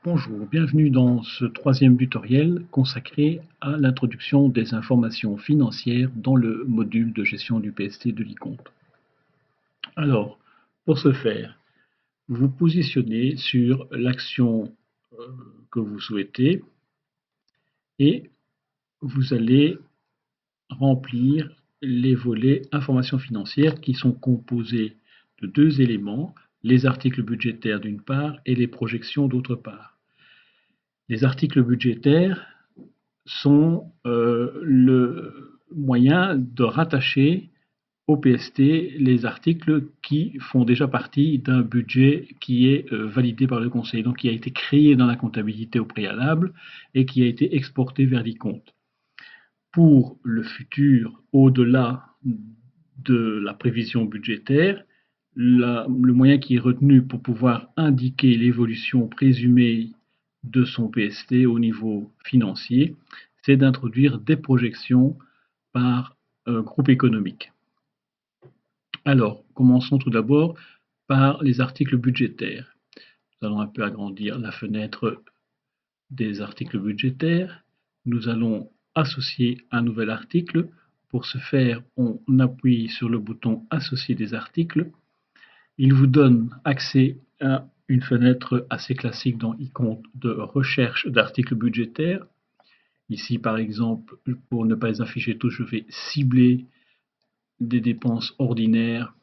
Bonjour, bienvenue dans ce troisième tutoriel consacré à l'introduction des informations financières dans le module de gestion du PST de l'e-compte. Alors, pour ce faire, vous vous positionnez sur l'action que vous souhaitez et vous allez remplir les volets informations financières qui sont composés de deux éléments, les articles budgétaires d'une part et les projections d'autre part. Les articles budgétaires sont le moyen de rattacher au PST les articles qui font déjà partie d'un budget qui est validé par le Conseil, donc qui a été créé dans la comptabilité au préalable et qui a été exporté vers l'e-compte. Pour le futur, au-delà de la prévision budgétaire, le moyen qui est retenu pour pouvoir indiquer l'évolution présumée de son PST au niveau financier, c'est d'introduire des projections par groupe économique. Alors, commençons tout d'abord par les articles budgétaires. Nous allons un peu agrandir la fenêtre des articles budgétaires. Nous allons associer un nouvel article. Pour ce faire, on appuie sur le bouton Associer des articles. Il vous donne accès à une fenêtre assez classique dans e-compte de recherche d'articles budgétaires. Ici, par exemple, pour ne pas les afficher tous, je vais cibler des dépenses ordinaires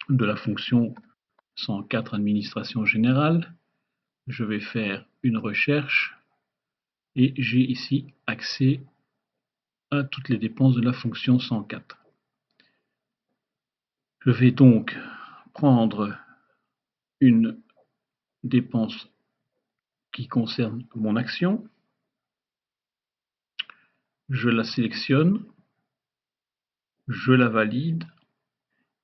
de la fonction 104 Administration générale. Je vais faire une recherche et j'ai ici accès à toutes les dépenses de la fonction 104. Je vais donc prendre une dépense qui concerne mon action. Je la sélectionne, je la valide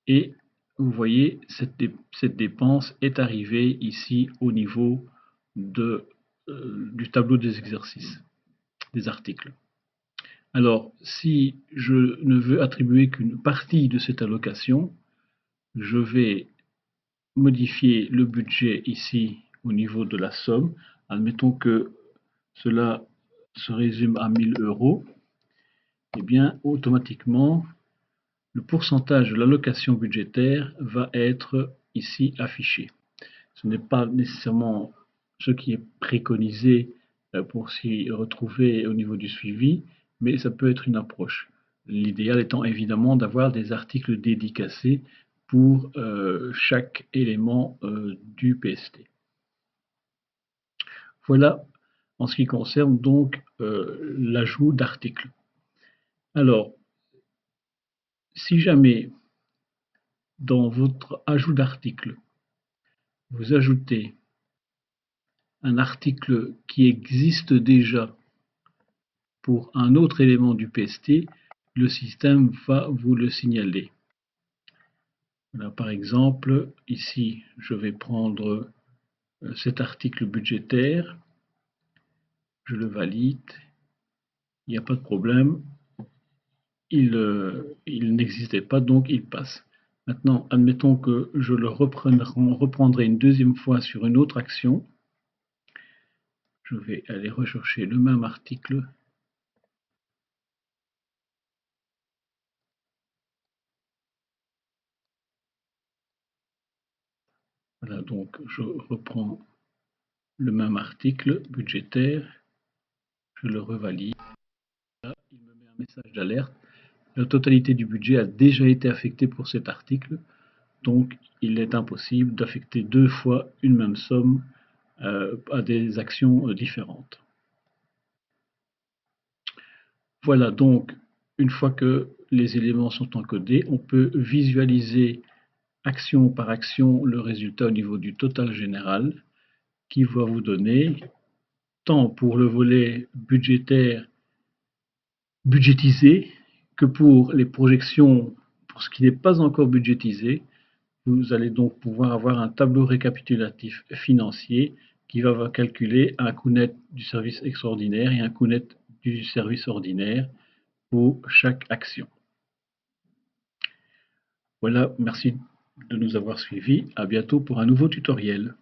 et vous voyez cette dépense est arrivée ici au niveau du tableau des exercices, des articles. Alors, si je ne veux attribuer qu'une partie de cette allocation, je vais modifier le budget ici au niveau de la somme. Admettons que cela se résume à 1000 €. Et bien, automatiquement, le pourcentage de l'allocation budgétaire va être ici affiché. Ce n'est pas nécessairement ce qui est préconisé pour s'y retrouver au niveau du suivi, mais ça peut être une approche. L'idéal étant évidemment d'avoir des articles dédicacés pour chaque élément du PST. Voilà en ce qui concerne donc l'ajout d'articles. Alors, si jamais dans votre ajout d'article, vous ajoutez un article qui existe déjà pour un autre élément du PST, le système va vous le signaler. Voilà, par exemple, ici, je vais prendre cet article budgétaire, je le valide, il n'y a pas de problème, il n'existait pas, donc il passe. Maintenant, admettons que je le reprendrai une deuxième fois sur une autre action. Je vais aller rechercher le même article. Voilà, donc je reprends le même article budgétaire, je le revalide. Là, il me met un message d'alerte. La totalité du budget a déjà été affectée pour cet article, donc il est impossible d'affecter deux fois une même somme à des actions différentes. Voilà donc, une fois que les éléments sont encodés, on peut visualiser action par action le résultat au niveau du total général qui va vous donner, tant pour le volet budgétaire budgétisé que pour les projections, pour ce qui n'est pas encore budgétisé. Vous allez donc pouvoir avoir un tableau récapitulatif financier qui va calculer un coût net du service extraordinaire et un coût net du service ordinaire pour chaque action. Voilà, merci de nous avoir suivis. À bientôt pour un nouveau tutoriel.